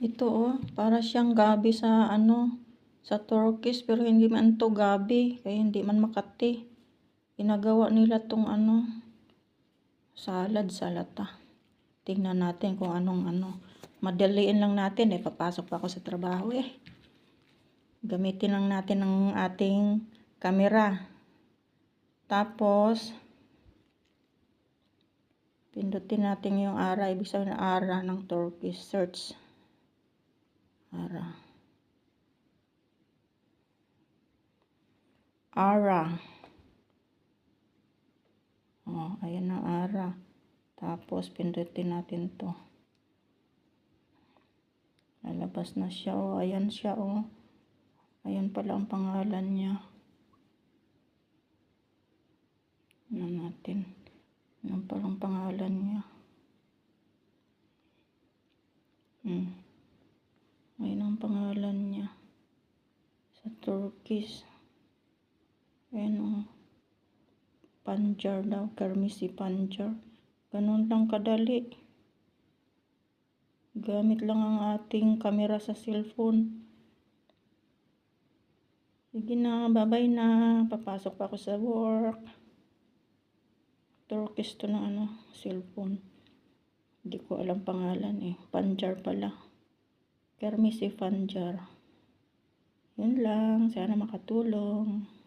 Ito oh, para siyang gabi sa sa Turkish pero hindi man to gabi, kaya hindi man makati. Ginagawa nila tong salad sa lata. Tingnan natin kung anong Madaliin lang natin papasok pa ako sa trabaho Gamitin lang natin ang ating camera. Tapos pindutin natin yung ara, ibig sabihin na ara ng Turkish. Search. Ara. Ara. Oh, ayan ang ara. Tapos pindutin natin to. Lalabas na siya ayan siya Ayan pala ang pangalan niya. Tingnan natin. Ayan pala ang pangalan niya. Ayan ang pangalan niya. Sa Turkish. Ayan Pancar daw. Kermisi Pancar. Ganun lang kadali. Gamit lang ang ating camera sa cellphone. Sige na, bye-bye na. Papasok pa ako sa work. Turkish to na cellphone. Hindi ko alam pangalan Pancar pala. Kermisi Pancar. Yun lang. Sana makatulong.